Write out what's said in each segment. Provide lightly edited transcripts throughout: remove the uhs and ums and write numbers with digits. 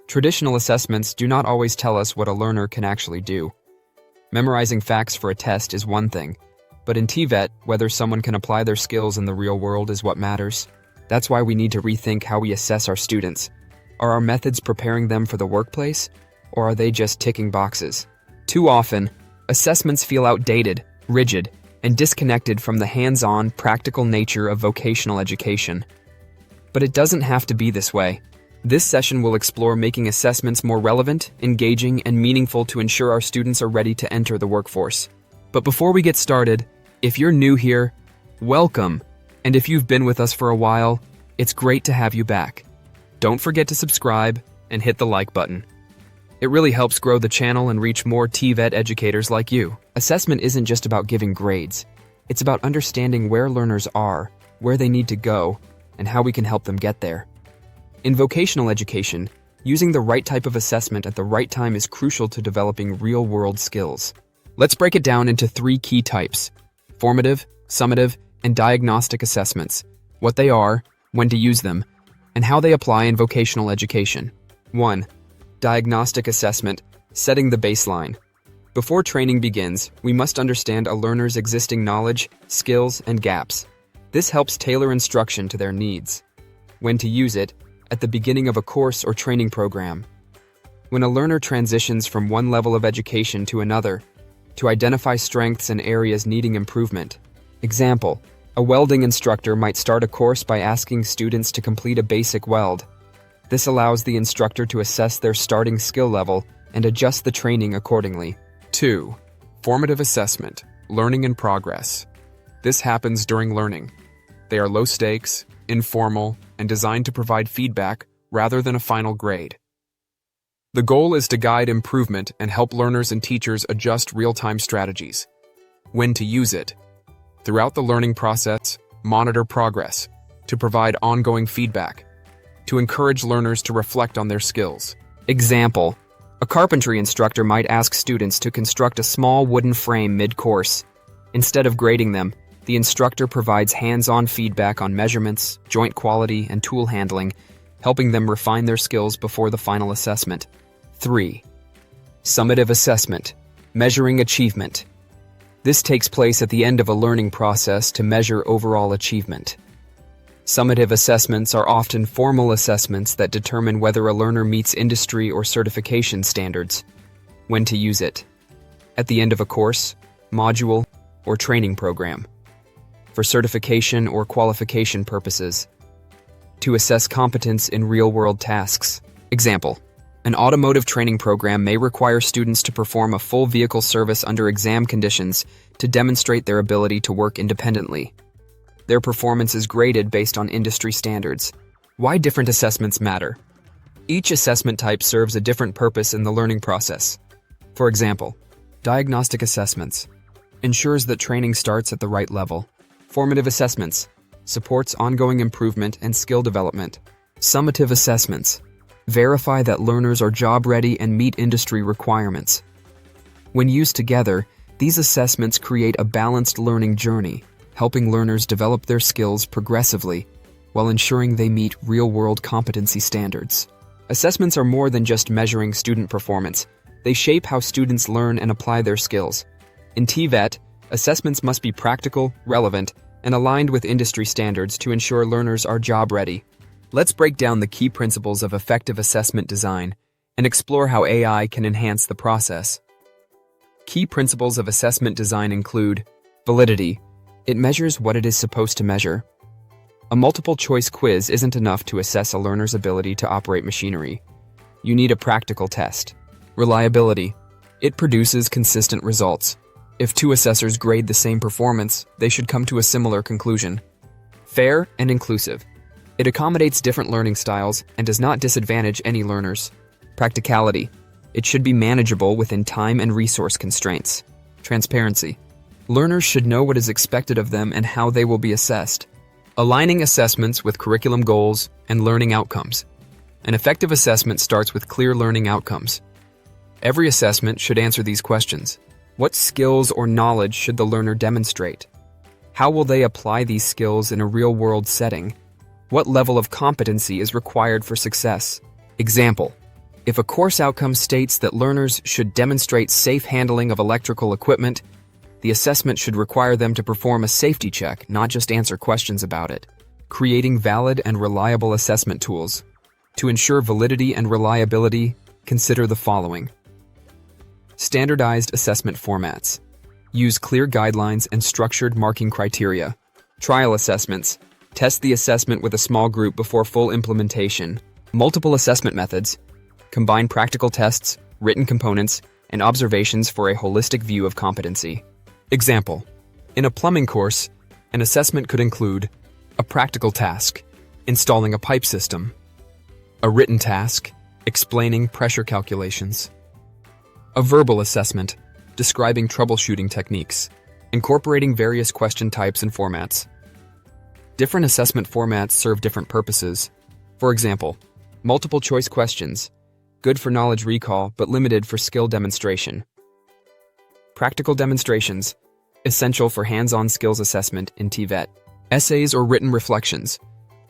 Traditional assessments do not always tell us what a learner can actually do. Memorizing facts for a test is one thing, but in TVET, whether someone can apply their skills in the real world is what matters. That's why we need to rethink how we assess our students. Are our methods preparing them for the workplace, or are they just ticking boxes? Too often, assessments feel outdated, rigid, and disconnected from the hands-on, practical nature of vocational education. But it doesn't have to be this way. This session will explore making assessments more relevant, engaging, and meaningful to ensure our students are ready to enter the workforce. But before we get started, if you're new here, welcome. And if you've been with us for a while, it's great to have you back. Don't forget to subscribe and hit the like button. It really helps grow the channel and reach more TVET educators like you. Assessment isn't just about giving grades. It's about understanding where learners are, where they need to go, and how we can help them get there. In vocational education, using the right type of assessment at the right time is crucial to developing real-world skills. Let's break it down into 3 key types: formative, summative, and diagnostic assessments, what they are, when to use them, and how they apply in vocational education. 1. Diagnostic assessment, setting the baseline. Before training begins, we must understand a learner's existing knowledge, skills, and gaps. This helps tailor instruction to their needs. When to use it, at the beginning of a course or training program. When a learner transitions from one level of education to another, to identify strengths and areas needing improvement. Example, a welding instructor might start a course by asking students to complete a basic weld. This allows the instructor to assess their starting skill level and adjust the training accordingly. 2. Formative assessment, learning in progress. This happens during learning. They are low stakes, informal, and designed to provide feedback rather than a final grade. The goal is to guide improvement and help learners and teachers adjust real-time strategies. When to use it. Throughout the learning process, monitor progress, to provide ongoing feedback, to encourage learners to reflect on their skills. Example, a carpentry instructor might ask students to construct a small wooden frame mid-course. Instead of grading them, the instructor provides hands-on feedback on measurements, joint quality, and tool handling, helping them refine their skills before the final assessment. 3. Summative assessment, measuring achievement. This takes place at the end of a learning process to measure overall achievement. Summative assessments are often formal assessments that determine whether a learner meets industry or certification standards. When to use it. At the end of a course, module, or training program. For certification or qualification purposes. To assess competence in real-world tasks. Example, an automotive training program may require students to perform a full vehicle service under exam conditions to demonstrate their ability to work independently. Their performance is graded based on industry standards. Why different assessments matter. Each assessment type serves a different purpose in the learning process. For example, diagnostic assessments ensures that training starts at the right level. Formative assessments supports ongoing improvement and skill development. Summative assessments verify that learners are job-ready and meet industry requirements. When used together, these assessments create a balanced learning journey, helping learners develop their skills progressively while ensuring they meet real-world competency standards. Assessments are more than just measuring student performance. They shape how students learn and apply their skills. In TVET, assessments must be practical, relevant, and aligned with industry standards to ensure learners are job-ready. Let's break down the key principles of effective assessment design and explore how AI can enhance the process. Key principles of assessment design include validity. It measures what it is supposed to measure. A multiple-choice quiz isn't enough to assess a learner's ability to operate machinery. You need a practical test. Reliability. It produces consistent results. If 2 assessors grade the same performance, they should come to a similar conclusion. Fair and inclusive. It accommodates different learning styles and does not disadvantage any learners. Practicality. It should be manageable within time and resource constraints. Transparency. Learners should know what is expected of them and how they will be assessed. Aligning assessments with curriculum goals and learning outcomes. An effective assessment starts with clear learning outcomes. Every assessment should answer these questions. What skills or knowledge should the learner demonstrate? How will they apply these skills in a real-world setting? What level of competency is required for success? Example, If a course outcome states that learners should demonstrate safe handling of electrical equipment, the assessment should require them to perform a safety check, not just answer questions about it. Creating valid and reliable assessment tools. To ensure validity and reliability, consider the following. Standardized assessment formats. Use clear guidelines and structured marking criteria. Trial assessments. Test the assessment with a small group before full implementation. Multiple assessment methods. Combine practical tests, written components, and observations for a holistic view of competency. Example. In a plumbing course, an assessment could include a practical task, installing a pipe system, a written task, explaining pressure calculations, a verbal assessment, describing troubleshooting techniques, incorporating various question types and formats. Different assessment formats serve different purposes. For example, multiple choice questions, good for knowledge recall but limited for skill demonstration. Practical demonstrations, essential for hands-on skills assessment in TVET. Essays or written reflections,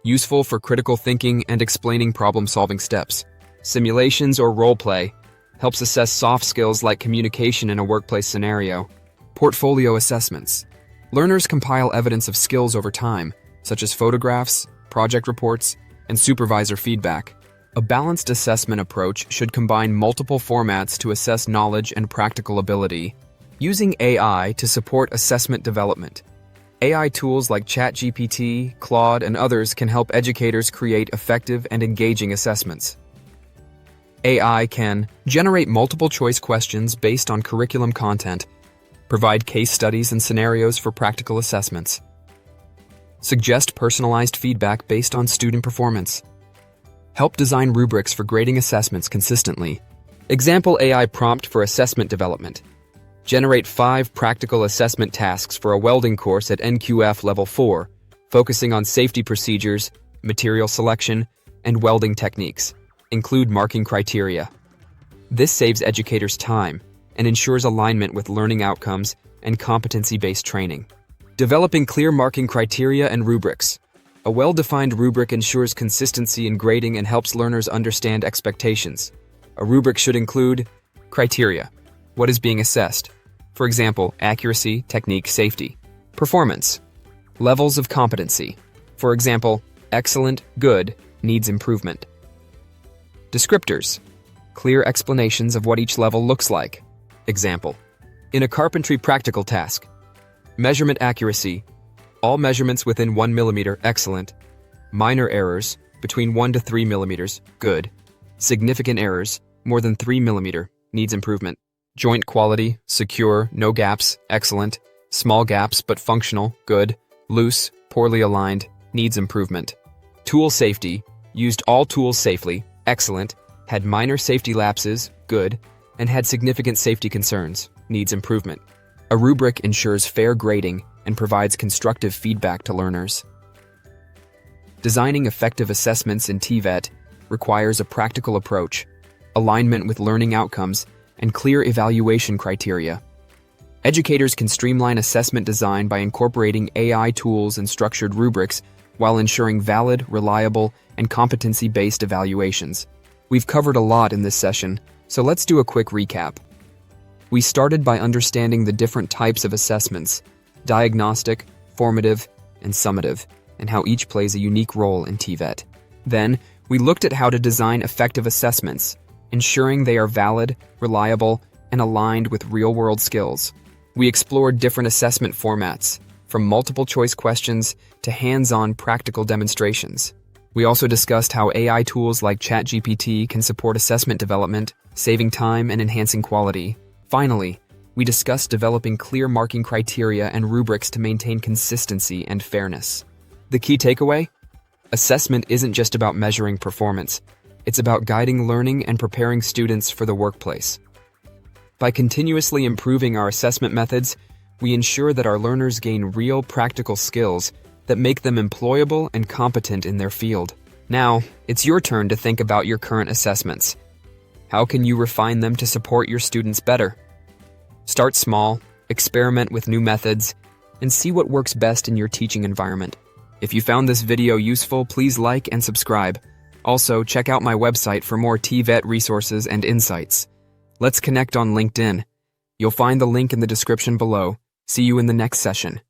useful for critical thinking and explaining problem-solving steps. Simulations or role play, helps assess soft skills like communication in a workplace scenario. Portfolio assessments. Learners compile evidence of skills over time, such as photographs, project reports, and supervisor feedback. A balanced assessment approach should combine multiple formats to assess knowledge and practical ability. Using AI to support assessment development. AI tools like ChatGPT, Claude, and others can help educators create effective and engaging assessments. AI can generate multiple choice questions based on curriculum content, provide case studies and scenarios for practical assessments, suggest personalized feedback based on student performance, help design rubrics for grading assessments consistently. Example AI prompt for assessment development. Generate 5 practical assessment tasks for a welding course at NQF Level 4, focusing on safety procedures, material selection, and welding techniques. Include marking criteria. This saves educators time and ensures alignment with learning outcomes and competency-based training. Developing clear marking criteria and rubrics. A well-defined rubric ensures consistency in grading and helps learners understand expectations. A rubric should include criteria. What is being assessed? For example, accuracy, technique, safety. Performance. Levels of competency. For example, excellent, good, needs improvement. Descriptors. Clear explanations of what each level looks like. Example. In a carpentry practical task. Measurement accuracy. All measurements within 1 millimeter, excellent. Minor errors, between 1 to 3 millimeters, good. Significant errors, more than 3 millimeter, needs improvement. Joint quality, secure, no gaps, excellent. Small gaps but functional, good. Loose, poorly aligned, needs improvement. Tool safety, used all tools safely, excellent. Had minor safety lapses, good. And had significant safety concerns, needs improvement. A rubric ensures fair grading and provides constructive feedback to learners. Designing effective assessments in TVET requires a practical approach, alignment with learning outcomes, and clear evaluation criteria. Educators can streamline assessment design by incorporating AI tools and structured rubrics while ensuring valid, reliable, and competency-based evaluations. We've covered a lot in this session, so let's do a quick recap. We started by understanding the different types of assessments, diagnostic, formative, and summative, and how each plays a unique role in TVET. Then, we looked at how to design effective assessments, ensuring they are valid, reliable, and aligned with real-world skills. We explored different assessment formats, from multiple choice questions to hands-on practical demonstrations. We also discussed how AI tools like ChatGPT can support assessment development, saving time and enhancing quality. Finally, we discussed developing clear marking criteria and rubrics to maintain consistency and fairness. The key takeaway? Assessment isn't just about measuring performance. It's about guiding learning and preparing students for the workplace. By continuously improving our assessment methods, we ensure that our learners gain real practical skills that make them employable and competent in their field. Now, it's your turn to think about your current assessments. How can you refine them to support your students better? Start small, experiment with new methods, and see what works best in your teaching environment. If you found this video useful, please like and subscribe. Also, check out my website for more TVET resources and insights. Let's connect on LinkedIn. You'll find the link in the description below. See you in the next session.